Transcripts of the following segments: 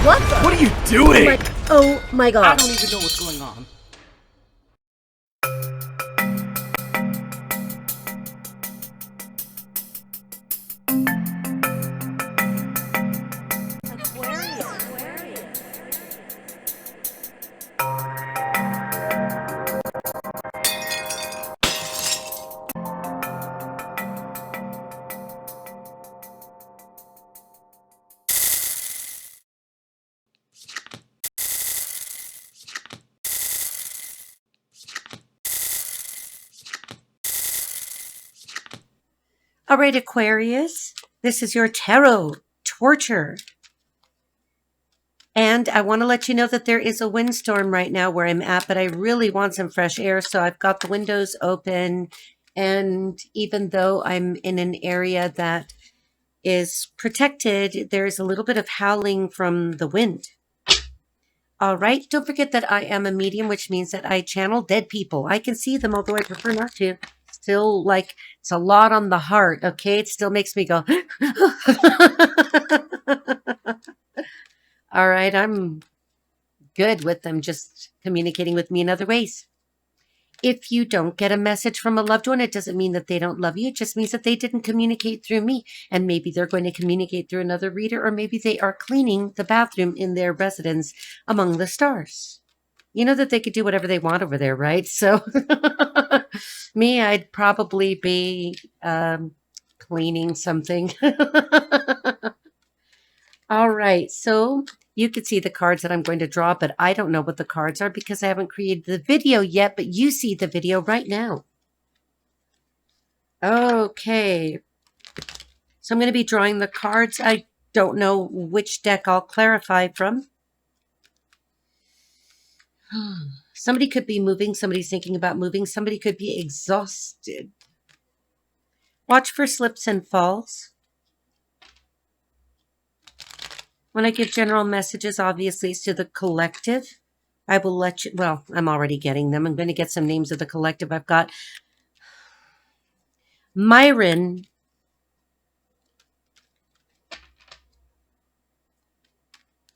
What the? What are you doing? Oh my god. I don't even know what's going on. All right, Aquarius, this is your tarot torture. And I want to let you know that there is a windstorm right now where I'm at, but I really want some fresh air. So I've got the windows open. And even though I'm in an area that is protected, there's a little bit of howling from the wind. All right. Don't forget that I am a medium, which means that I channel dead people. I can see them, although I prefer not to. Still, like, it's a lot on the heart, okay? It still makes me go. All right. I'm good with them just communicating with me in other ways. If you don't get a message from a loved one, it doesn't mean that they don't love you. It just means that they didn't communicate through me. And maybe they're going to communicate through another reader, or maybe they are cleaning the bathroom in their residence among the stars. You know that they could do whatever they want over there, right? So me, I'd probably be cleaning something. All right. So you could see the cards that I'm going to draw, but I don't know what the cards are because I haven't created the video yet, but you see the video right now. Okay. So I'm going to be drawing the cards. I don't know which deck I'll clarify from. Somebody could be moving. Somebody's thinking about moving. Somebody could be exhausted. Watch for slips and falls. When I give general messages, obviously, it's to the collective. I will let you, well, I'm already getting them. I'm going to get some names of the collective. I've got Myron.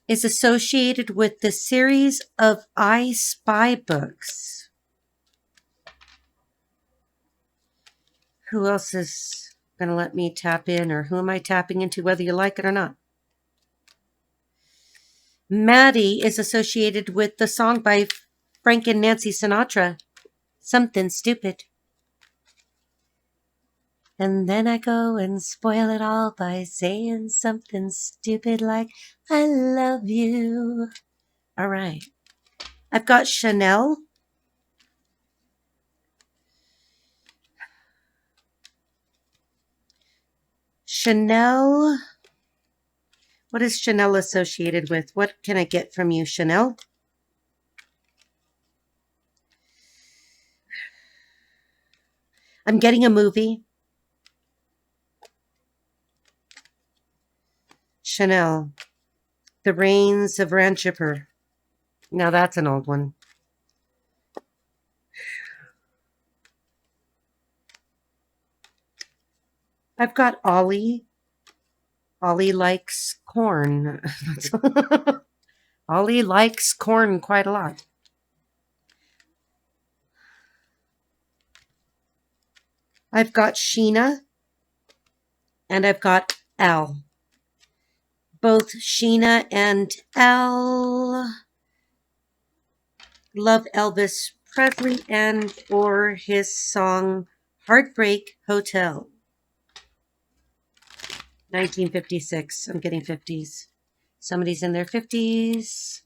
Is associated with the series of I Spy books. Who else is going to let me tap in, or who am I tapping into, whether you like it or not? Maddie is associated with the song by Frank and Nancy Sinatra, Something Stupid. And then I go and spoil it all by saying something stupid like, I love you. All right. I've got Chanel. Chanel. What is Chanel associated with? What can I get from you, Chanel? I'm getting a movie. Chanel. The Reigns of Ranchipper. Now that's an old one. I've got Ollie. Ollie likes corn. Ollie likes corn quite a lot. I've got Sheena. And I've got Al. Both Sheena and Al love Elvis Presley and or his song Heartbreak Hotel. 1956. I'm getting 50s. Somebody's in their 50s.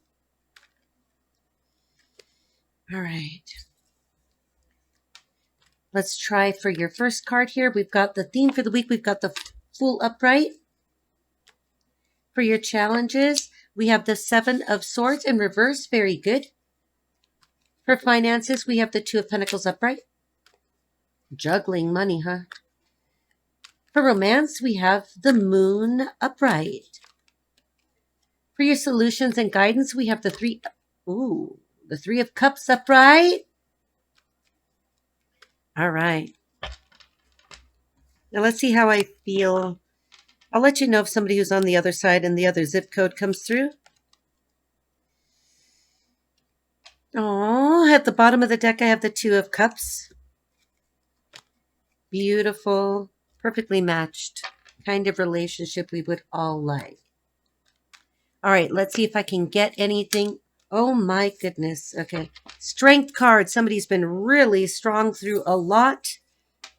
All right. Let's try for your first card here. We've got the theme for the week. We've got the Fool Upright. For your challenges, we have the Seven of Swords in reverse. Very good. For finances, we have the Two of Pentacles upright. Juggling money, huh? For romance, we have the Moon upright. For your solutions and guidance, we have the Three of Cups upright. All right. Now let's see how I feel. I'll let you know if somebody who's on the other side and the other zip code comes through. Oh, at the bottom of the deck, I have the Two of Cups. Beautiful, perfectly matched kind of relationship we would all like. All right, let's see if I can get anything. Oh my goodness. Okay. Strength card. Somebody's been really strong through a lot.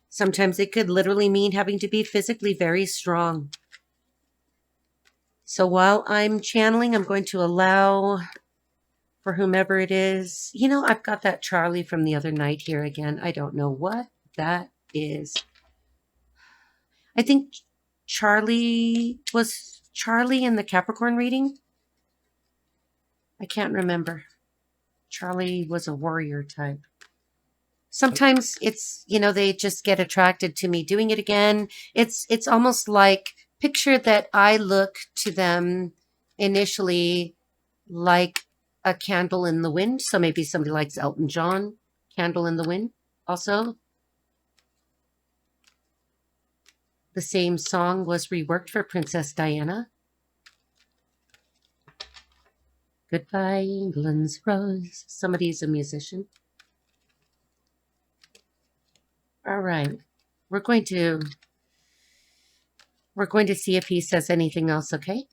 Sometimes it could literally mean having to be physically very strong. So while I'm channeling, I'm going to allow for whomever it is. You know, I've got that Charlie from the other night here again. I don't know what that is. I think Charlie was Charlie in the Capricorn reading. I can't remember. Charlie was a warrior type. Sometimes it's, you know, they just get attracted to me doing it again. It's almost like picture that I look to them initially like a candle in the wind. So maybe somebody likes Elton John, Candle in the Wind. Also, the same song was reworked for Princess Diana. Goodbye, England's Rose. Somebody's a musician. All right. We're going to see if he says anything else, okay?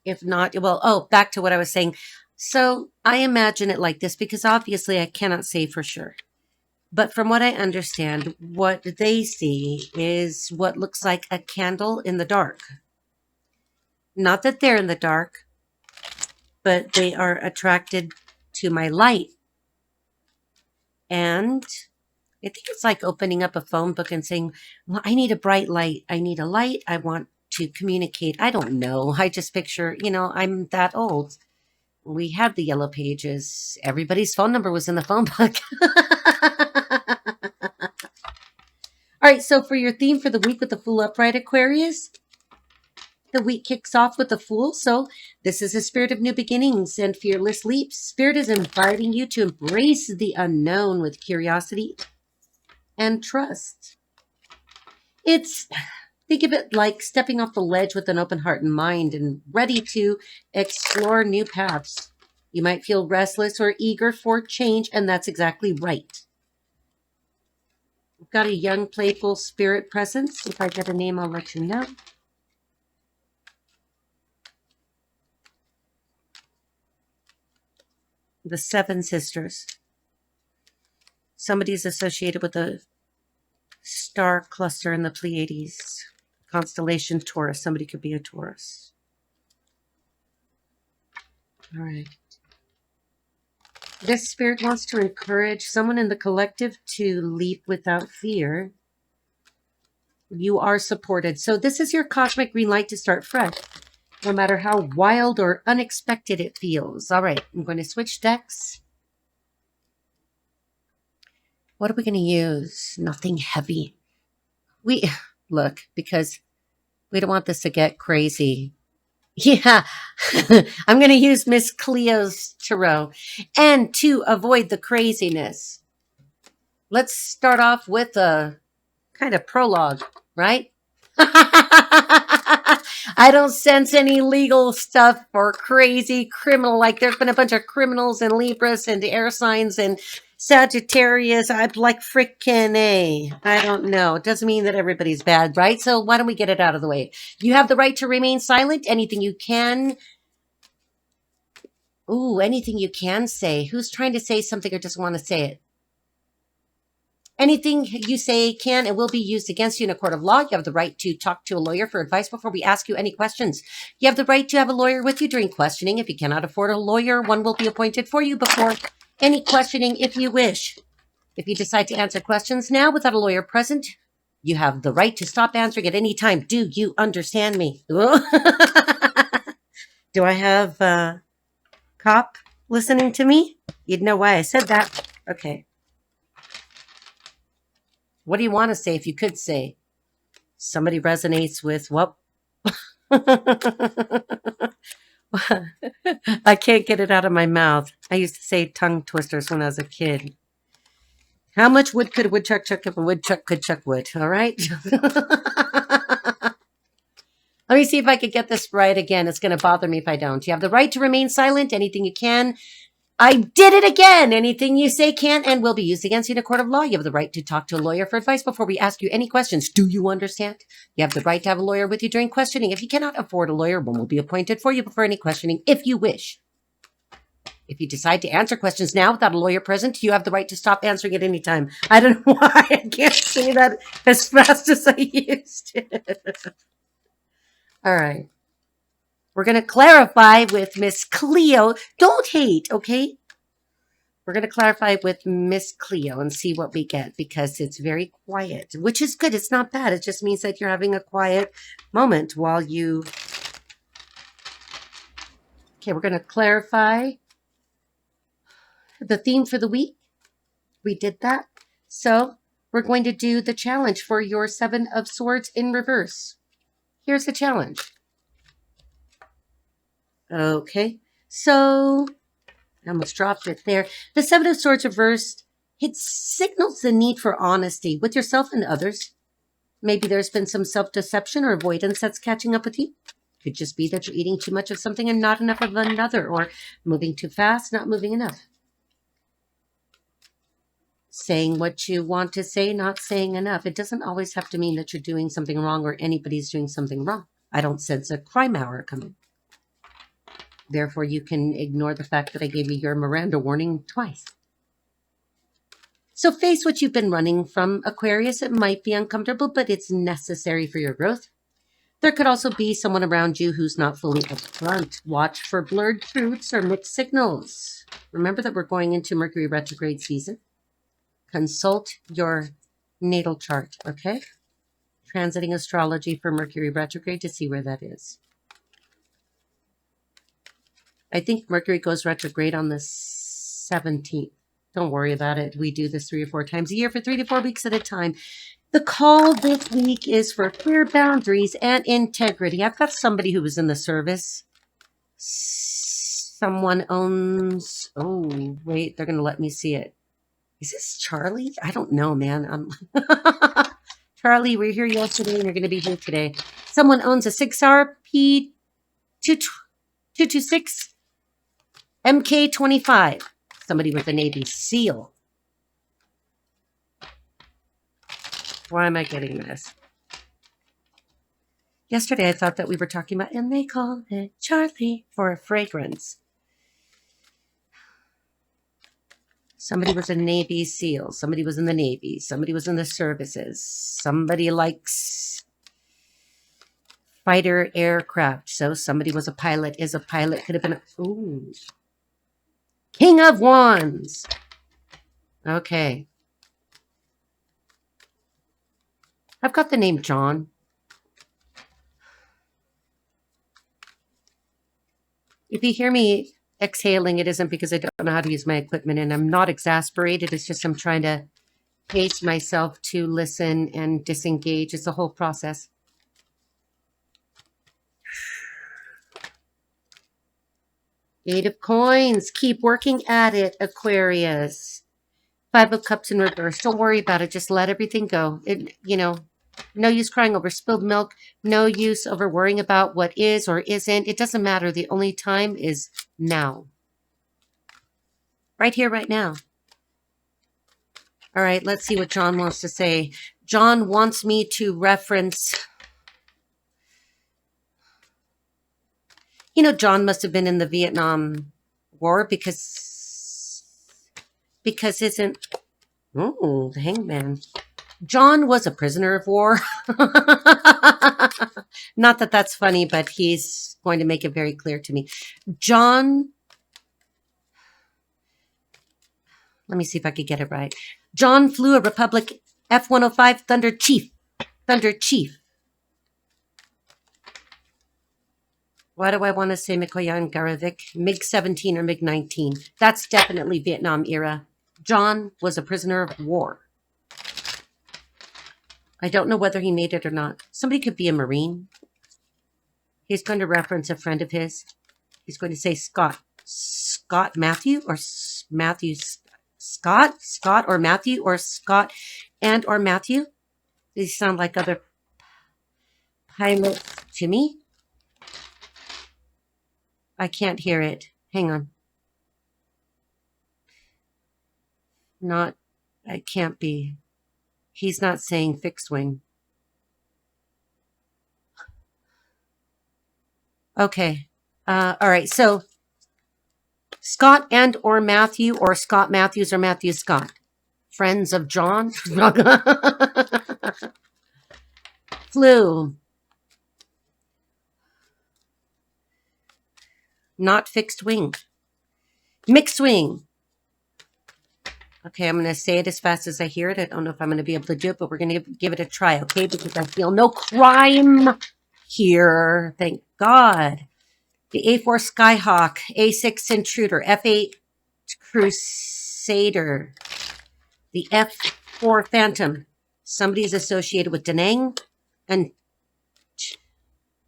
If not, well, back to what I was saying. So I imagine it like this because obviously I cannot say for sure. But from what I understand, what they see is what looks like a candle in the dark. Not that they're in the dark, but they are attracted to my light. And I think it's like opening up a phone book and saying, well, I need a bright light. I need a light. I want to communicate. I don't know. I just picture, you know, I'm that old. We had the yellow pages. Everybody's phone number was in the phone book. All right, so for your theme for the week with the Fool upright, Aquarius, the week kicks off with the Fool. So this is a spirit of new beginnings and fearless leaps. Spirit is inviting you to embrace the unknown with curiosity and trust. Think of it like stepping off the ledge with an open heart and mind and ready to explore new paths. You might feel restless or eager for change, and that's exactly right. We've got a young, playful spirit presence. If I get a name, I'll let you know. The Seven Sisters. Somebody's associated with a star cluster in the Pleiades. Constellation Taurus. Somebody could be a Taurus. All right. This spirit wants to encourage someone in the collective to leap without fear. You are supported. So this is your cosmic green light to start fresh, no matter how wild or unexpected it feels. All right, I'm going to switch decks. What are we going to use? Nothing heavy. Look, because we don't want this to get crazy. Yeah, I'm going to use Miss Cleo's tarot. And to avoid the craziness, let's start off with a kind of prologue, right? I don't sense any legal stuff or crazy criminal. Like there's been a bunch of criminals and Libras and air signs and Sagittarius. I'd like frickin' A. I don't know. It doesn't mean that everybody's bad, right? So why don't we get it out of the way? You have the right to remain silent. Anything you can. Ooh, anything you can say. Who's trying to say something or just want to say it? Anything you say can and will be used against you in a court of law. You have the right to talk to a lawyer for advice before we ask you any questions. You have the right to have a lawyer with you during questioning. If you cannot afford a lawyer, one will be appointed for you before any questioning if you wish. If you decide to answer questions now without a lawyer present, you have the right to stop answering at any time. Do you understand me? Do I have a cop listening to me? You'd know why I said that. Okay. What do you want to say if you could say? Somebody resonates with what? I can't get it out of my mouth. I used to say tongue twisters when I was a kid. How much wood could a woodchuck chuck if a woodchuck could chuck wood? All right. All Let me see if I could get this right again. It's going to bother me if I don't. You have the right to remain silent. Anything you can. I did it again. Anything you say can and will be used against you in a court of law. You have the right to talk to a lawyer for advice before we ask you any questions. Do you understand? You have the right to have a lawyer with you during questioning. If you cannot afford a lawyer, one will be appointed for you before any questioning if you wish. If you decide to answer questions now without a lawyer present, you have the right to stop answering at any time. I don't know why I can't say that as fast as I used to. All right. We're going to clarify with Miss Cleo. Don't hate, okay? We're going to clarify with Miss Cleo and see what we get because it's very quiet, which is good. It's not bad. It just means that you're having a quiet moment while you... Okay, we're going to clarify the theme for the week. We did that. So we're going to do the challenge for your 7 of Swords in reverse. Here's the challenge. Okay, so I almost dropped it there. The 7 of Swords reversed, it signals the need for honesty with yourself and others. Maybe there's been some self-deception or avoidance that's catching up with you. Could just be that you're eating too much of something and not enough of another, or moving too fast, not moving enough. Saying what you want to say, not saying enough. It doesn't always have to mean that you're doing something wrong or anybody's doing something wrong. I don't sense a crime hour coming. Therefore, you can ignore the fact that I gave you your Miranda warning twice. So face what you've been running from, Aquarius. It might be uncomfortable, but it's necessary for your growth. There could also be someone around you who's not fully upfront. Watch for blurred truths or mixed signals. Remember that we're going into Mercury retrograde season. Consult your natal chart, okay? Transiting astrology for Mercury retrograde to see where that is. I think Mercury goes retrograde on the 17th. Don't worry about it. We do this 3 or 4 times a year for 3 to 4 weeks at a time. The call this week is for clear boundaries and integrity. I've got somebody who was in the service. Someone owns... Oh, wait. They're going to let me see it. Is this Charlie? I don't know, man. Charlie, we were here yesterday and you're going to be here today. Someone owns a 6RP 226 MK25. Somebody with a Navy SEAL. Why am I getting this? Yesterday I thought that we were talking about, and they call it Charlie for a fragrance. Somebody was a Navy SEAL. Somebody was in the Navy. Somebody was in the services. Somebody likes fighter aircraft. So somebody was a pilot, is a pilot, could have been a... Ooh. King of Wands. Okay. I've got the name John. If you hear me exhaling, it isn't because I don't know how to use my equipment, and I'm not exasperated. It's just I'm trying to pace myself to listen and disengage. It's a whole process. Eight of Coins. Keep working at it, Aquarius. 5 of Cups in reverse. Don't worry about it. Just let everything go. No use crying over spilled milk. No use over worrying about what is or isn't. It doesn't matter. The only time is now. Right here, right now. All right, let's see what John wants to say. John wants me to reference... John must have been in the Vietnam War because isn't... Oh, the hangman. John was a prisoner of war. Not that that's funny, but he's going to make it very clear to me. John... Let me see if I could get it right. John flew a Republic F-105 Thunder Chief. Thunder Chief. Why do I want to say Mikoyan Garavik? MiG-17 or MiG-19. That's definitely Vietnam era. John was a prisoner of war. I don't know whether he made it or not. Somebody could be a Marine. He's going to reference a friend of his. He's going to say Scott. Scott Matthew or Matthew Scott? Scott or Matthew or Scott and or Matthew? These sound like other pilots to me. I can't hear it. Hang on. Not, it can't be. He's not saying fixed wing. Okay. All right. So Scott and or Matthew, or Scott Matthews or Matthew Scott. Friends of John. Flu. Not fixed wing. Mixed wing. Okay, I'm going to say it as fast as I hear it. I don't know if I'm going to be able to do it, but we're going to give it a try, okay? Because I feel no crime here. Thank God. The A4 Skyhawk, A6 Intruder, F8 Crusader, the F4 Phantom. Somebody's associated with Danang and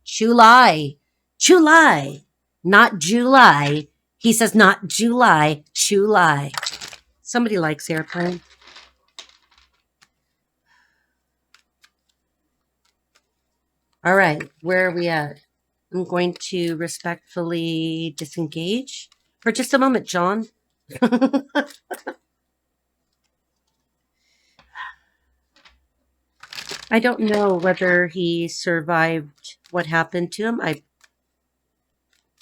July. July. Not July. He says not July, July. Somebody likes airplane. All right, where are we at? I'm going to respectfully disengage for just a moment, John. I don't know whether he survived what happened to him.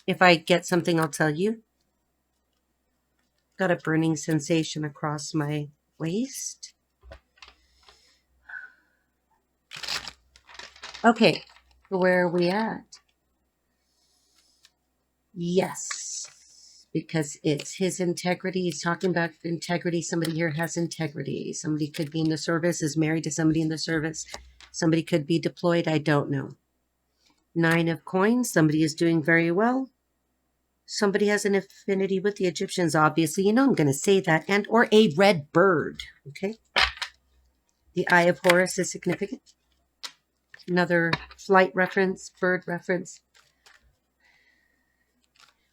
If I get something, I'll tell you. Got a burning sensation across my waist. Okay, where are we at? Yes, because it's his integrity. He's talking about integrity. Somebody here has integrity. Somebody could be in the service, is married to somebody in the service. Somebody could be deployed. I don't know. 9 of coins. Somebody is doing very well. Somebody has an affinity with the Egyptians, obviously. You know I'm going to say that. And or a red bird. Okay. The Eye of Horus is significant. Another flight reference, bird reference.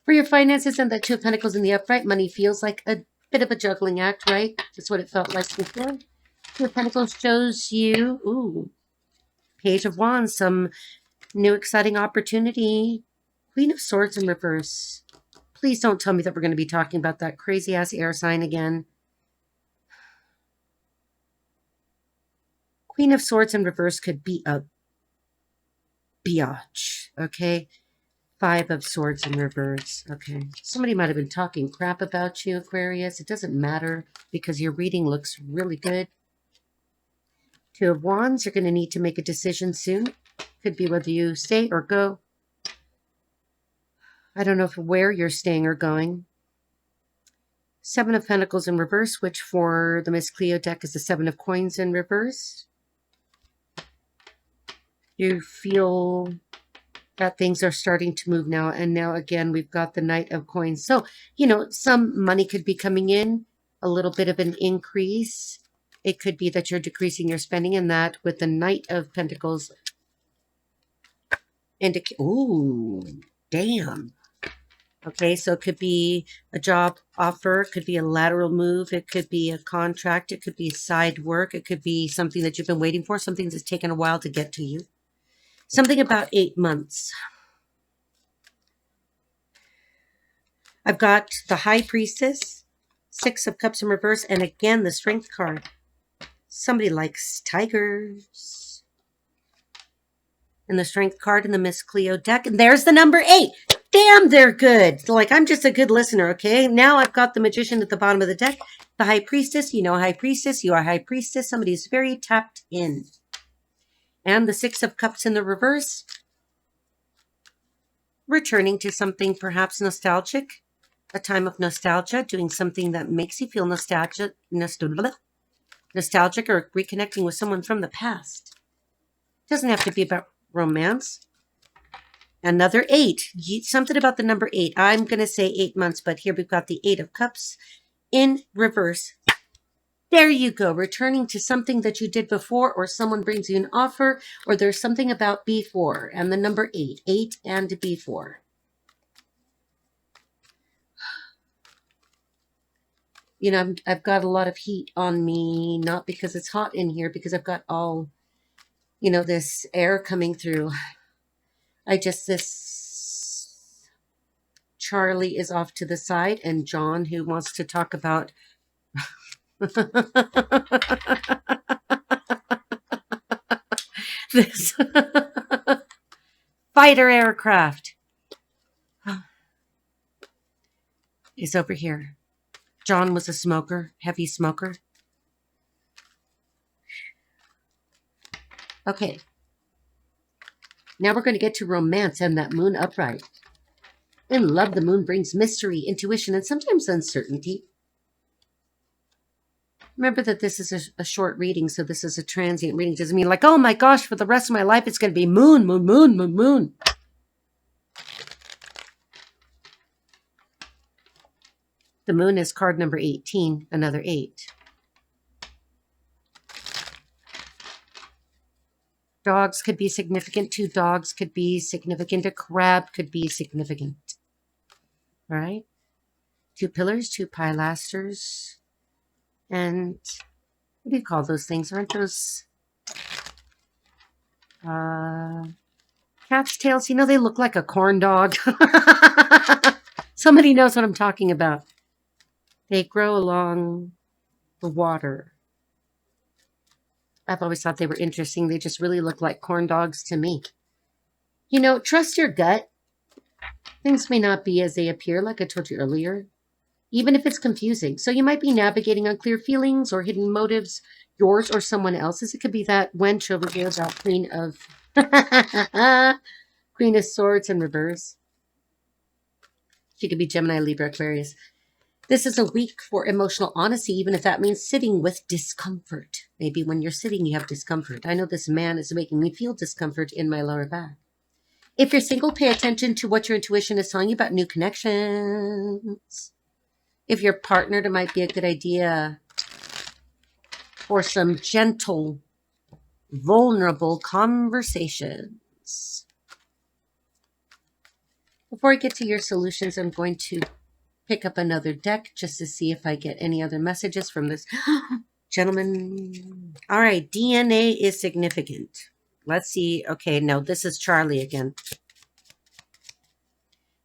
For your finances and the 2 of Pentacles in the upright, money feels like a bit of a juggling act, right? That's what it felt like before. 2 of Pentacles shows you, ooh, Page of Wands, some new exciting opportunity. Queen of Swords in reverse. Please don't tell me that we're going to be talking about that crazy-ass air sign again. Queen of Swords in reverse could be a biatch, okay? 5 of Swords in reverse. Okay. Somebody might have been talking crap about you, Aquarius. It doesn't matter because your reading looks really good. 2 of Wands. You're going to need to make a decision soon. Could be whether you stay or go. I don't know where you're staying or going. 7 of Pentacles in reverse, which for the Miss Cleo deck is the 7 of Coins in reverse. You feel that things are starting to move now. And now, again, we've got the Knight of Coins. So, you know, some money could be coming in, a little bit of an increase. It could be that you're decreasing your spending, and that with the Knight of Pentacles. Ooh, damn. Okay, so it could be a job offer. It could be a lateral move. It could be a contract. It could be side work. It could be something that you've been waiting for, something that's taken a while to get to you. Something about 8 months. I've got the High Priestess, 6 of Cups in reverse, and again, the Strength card. Somebody likes tigers. And the Strength card in the Miss Cleo deck. And there's the number 8. Damn, they're good. Like, I'm just a good listener, okay? Now I've got the Magician at the bottom of the deck. The High Priestess, you know High Priestess, you are High Priestess. Somebody who's very tapped in. And the 6 of Cups in the reverse. Returning to something perhaps nostalgic. A time of nostalgia. Doing something that makes you feel nostalgic or reconnecting with someone from the past. Doesn't have to be about romance. Another 8. Something about the number 8. I'm going to say 8 months, but here we've got the 8 of Cups in reverse. There you go. Returning to something that you did before, or someone brings you an offer, or there's something about before. And the number 8. 8 and before. You know, I've got a lot of heat on me, not because it's hot in here, because I've got all, you know, this air coming through. Charlie is off to the side, and John, who wants to talk about this fighter aircraft, is over here. John was a smoker, heavy smoker. Okay. Now we're going to get to romance and that moon upright. In love, the moon brings mystery, intuition, and sometimes uncertainty. Remember that this is a short reading, so this is a transient reading. It doesn't mean like, oh my gosh, for the rest of my life, it's going to be moon, moon, moon, moon, moon. The moon is card number 18, another 8. Dogs could be significant. 2 dogs could be significant. A crab could be significant. All right. 2 pillars, 2 pilasters. And what do you call those things? Aren't those cat's tails? You know, they look like a corn dog. Somebody knows what I'm talking about. They grow along the water. I've always thought they were interesting. They just really look like corn dogs to me. You know, trust your gut. Things may not be as they appear, like I told you earlier, even if it's confusing. So you might be navigating unclear feelings or hidden motives, yours or someone else's. It could be that wench over here, that Queen of Swords in reverse. She could be Gemini, Libra, Aquarius. This is a week for emotional honesty, even if that means sitting with discomfort. Maybe when you're sitting, you have discomfort. I know this man is making me feel discomfort in my lower back. If you're single, pay attention to what your intuition is telling you about new connections. If you're partnered, it might be a good idea for some gentle, vulnerable conversations. Before I get to your solutions, I'm going to pick up another deck just to see if I get any other messages from this gentleman. All right, DNA is significant. Let's see. Okay, no, this is Charlie again.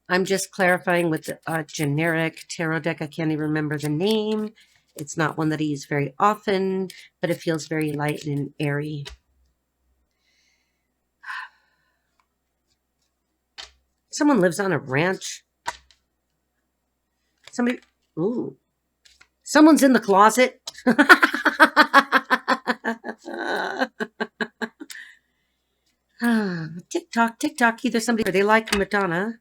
I'm just clarifying with a generic tarot deck. I can't even remember the name. It's not one that I use very often, but it feels very light and airy. Someone lives on a ranch. Somebody, ooh. Someone's in the closet. Tick tock, tick tock. Either somebody or they like Madonna.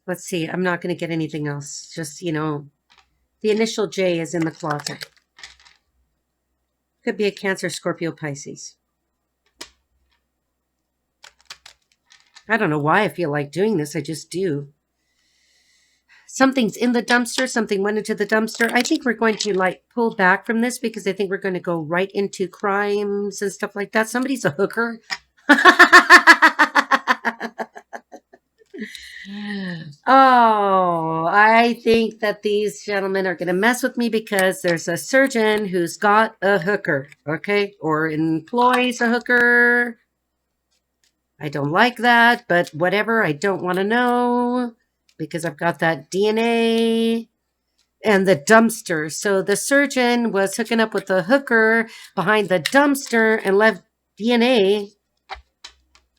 Let's see. I'm not going to get anything else. Just, you know, the initial J is in the closet. Could be a Cancer, Scorpio, Pisces. I don't know why I feel like doing this. I just do. Something's in the dumpster. Something went into the dumpster. I think we're going to like pull back from this because I think we're going to go right into crimes and stuff like that. Somebody's a hooker. Oh, I think that these gentlemen are going to mess with me because there's a surgeon who's got a hooker, okay? Or employs a hooker. I don't like that, but whatever. I don't want to know because I've got that DNA and the dumpster. So the surgeon was hooking up with the hooker behind the dumpster and left DNA.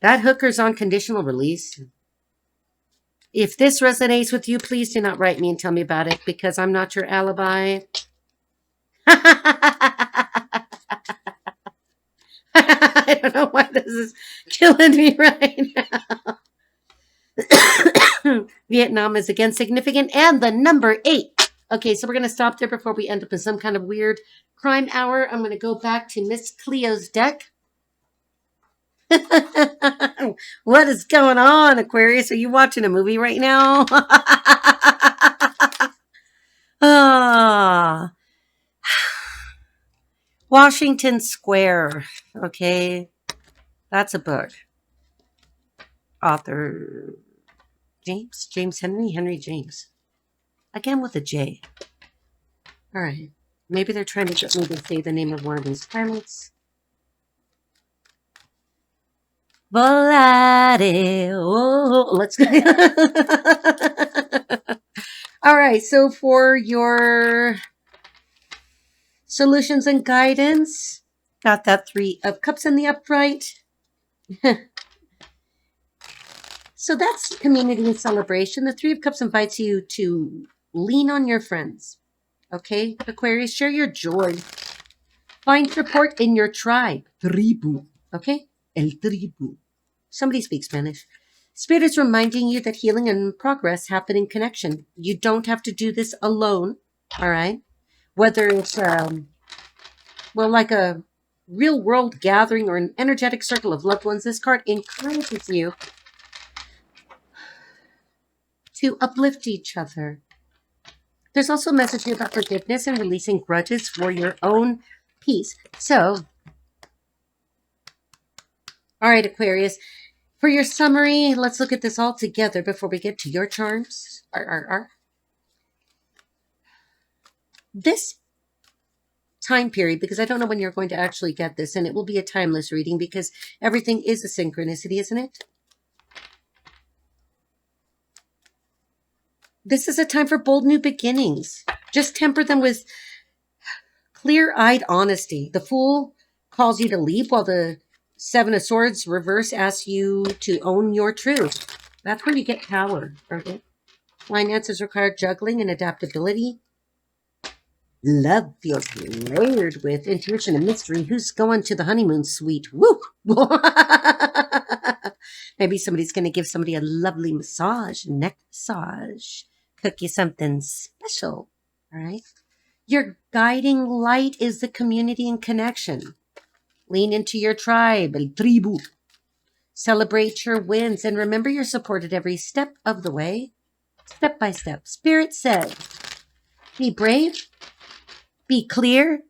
That hooker's on conditional release. If this resonates with you, please do not write me and tell me about it because I'm not your alibi. I don't know why this is killing me right now. Vietnam is again significant and the number 8. Okay, so we're going to stop there before we end up in some kind of weird crime hour. I'm going to go back to Miss Cleo's deck. What is going on, Aquarius? Are you watching a movie right now? Ah, Washington Square. Okay, that's a book. Author James Henry James. Again with a J. All right. Maybe they're trying to get me to say the name of one of these planets. Volare. Oh, let's go. All right. So for your solutions and guidance, got that 3 of Cups in the upright. So that's community and celebration. The 3 of Cups invites you to lean on your friends. Okay, Aquarius, share your joy. Find support in your tribe. Tribu. Okay? El tribu. Somebody speaks Spanish. Spirit is reminding you that healing and progress happen in connection. You don't have to do this alone. All right? Whether it's, like a real world gathering or an energetic circle of loved ones, this card encourages you to uplift each other. There's also a message here about forgiveness and releasing grudges for your own peace. So, all right, Aquarius, for your summary, let's look at this all together before we get to your charms. This time period, because I don't know when you're going to actually get this, and it will be a timeless reading because everything is a synchronicity, isn't it? This is a time for bold new beginnings. Just temper them with clear-eyed honesty. The Fool calls you to leap, while the 7 of Swords reverse asks you to own your truth. That's where you get power. Okay? Finances require juggling and adaptability. Love feels layered with intuition and mystery. Who's going to the honeymoon suite? Woo! Maybe somebody's going to give somebody a lovely massage, neck massage. Cook you something special. All right? Your guiding light is the community and connection. Lean into your tribe, el tribu. Celebrate your wins and remember you're supported every step of the way, step by step. Spirit said, be brave, be clear,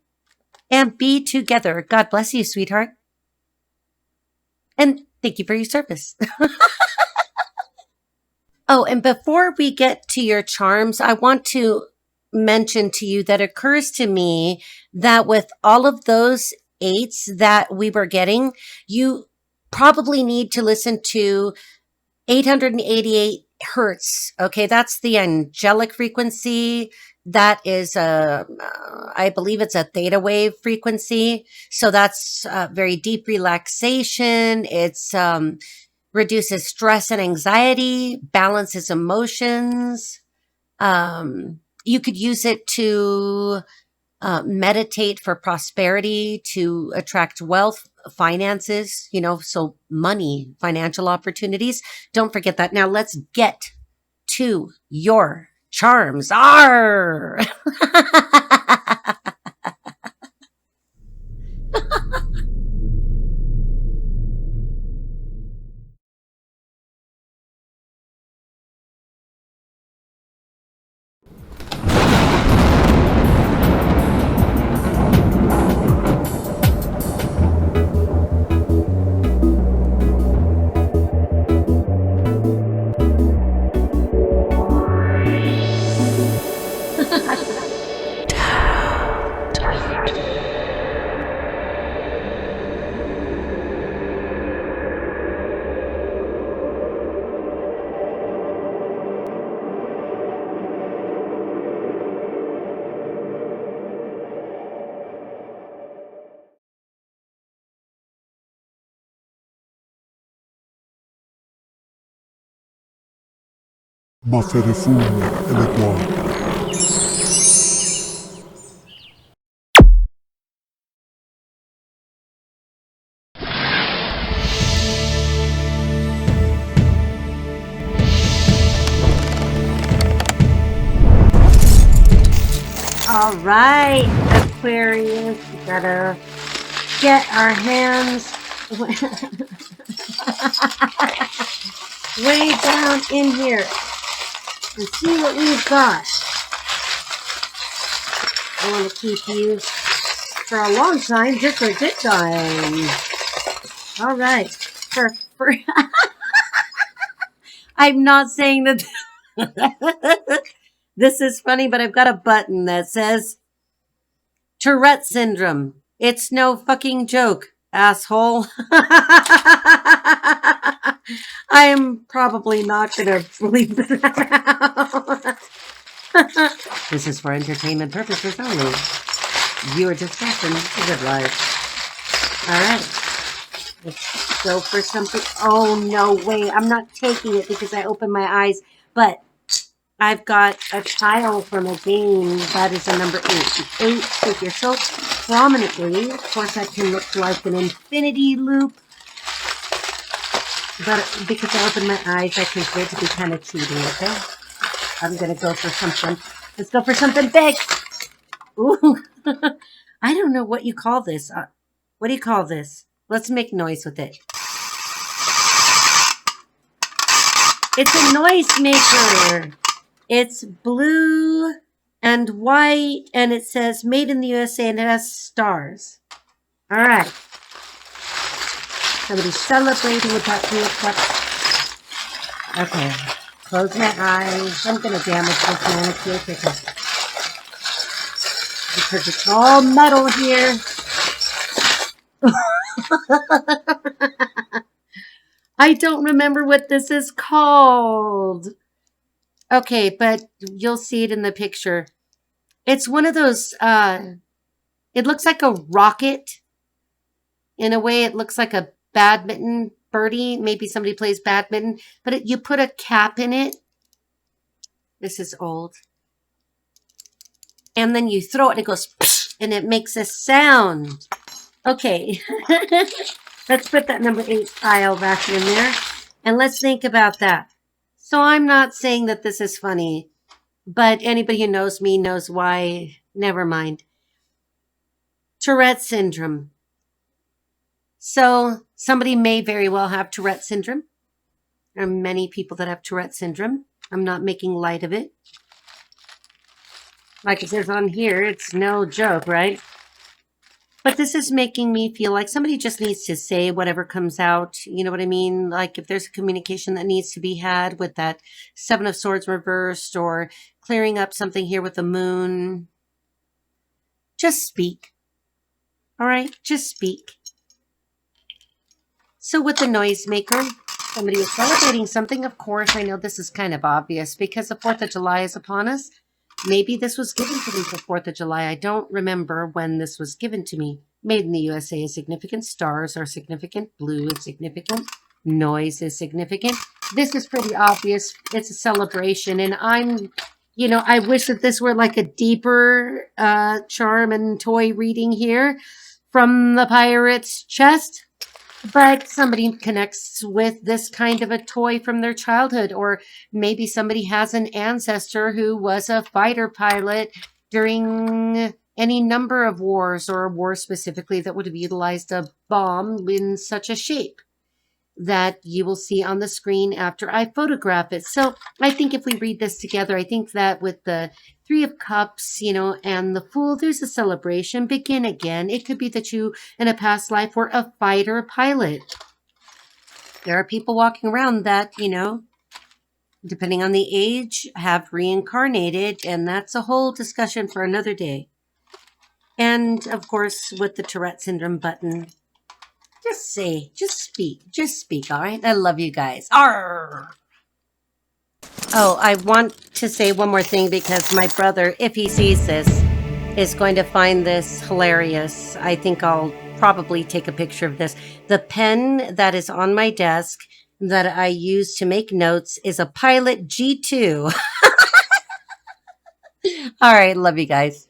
and be together. God bless you, sweetheart. And thank you for your service. Oh, and before we get to your charms, I want to mention to you that it occurs to me that with all of those 8s that we were getting, you probably need to listen to 888 hertz. Okay, that's the angelic frequency. That is I believe it's a theta wave frequency. So that's very deep relaxation. It's reduces stress and anxiety, balances emotions. You could use it to meditate for prosperity, to attract wealth, finances, so money, financial opportunities. Don't forget that. Now let's get to your charms. Arr! Maferefun Electoire. All right, Aquarius, we gotta get our hands way down in here and see what we've got. I want to keep you for a long time, just for a good time. All right, for I'm not saying that this is funny, but I've got a button that says Tourette syndrome. It's no fucking joke, asshole. I'm probably not going to leave that out. This is for entertainment purposes only. Viewer discretion is advised. All right. Let's go for something. Oh, no way. I'm not taking it because I opened my eyes. But I've got a tile from a game that is a number 8. The 8 figure so prominently. Of course, that can look like an infinity loop. But because I opened my eyes, I consider it to be kind of cheating, okay? I'm going to go for something. Let's go for something big. Ooh. I don't know what you call this. What do you call this? Let's make noise with it. It's a noise maker. It's blue and white, and it says made in the USA, and it has stars. All right. Somebody's celebrating with that 3 o'clock. Okay. Close my eyes. I'm going to damage this manicure because it's all metal here. I don't remember what this is called. Okay, but you'll see it in the picture. It's one of those, it looks like a rocket. In a way, it looks like a badminton birdie. Maybe somebody plays badminton, but you put a cap in it. This is old. And then you throw it and it goes, and it makes a sound. Okay. Let's put that number 8 tile back in there. And let's think about that. So I'm not saying that this is funny, but anybody who knows me knows why. Never mind. Tourette syndrome. So somebody may very well have Tourette syndrome. There are many people that have Tourette syndrome. I'm not making light of it. Like it says on here, it's no joke, right? But this is making me feel like somebody just needs to say whatever comes out. You know what I mean? Like if there's a communication that needs to be had with that 7 of Swords reversed, or clearing up something here with the moon. Just speak. All right? Just speak. So with the noisemaker, somebody is celebrating something. Of course, I know this is kind of obvious because the 4th of July is upon us. Maybe this was given to me for 4th of July. I don't remember when this was given to me. Made in the USA is significant. Stars are significant. Blue is significant. Noise is significant. This is pretty obvious. It's a celebration. And I wish that this were like a deeper charm and toy reading here from the pirate's chest. But somebody connects with this kind of a toy from their childhood, or maybe somebody has an ancestor who was a fighter pilot during any number of wars, or a war specifically that would have utilized a bomb in such a shape that you will see on the screen after I photograph it. So I think if we read this together, I think that with the 3 of Cups, and the Fool, there's a celebration. Begin again. It could be that you, in a past life, were a fighter pilot. There are people walking around that, depending on the age, have reincarnated, and that's a whole discussion for another day. And, of course, with the Tourette syndrome button, just speak, all right? I love you guys. Arr! Oh, I want to say one more thing because my brother, if he sees this, is going to find this hilarious. I think I'll probably take a picture of this. The pen that is on my desk that I use to make notes is a Pilot G2. All right, love you guys.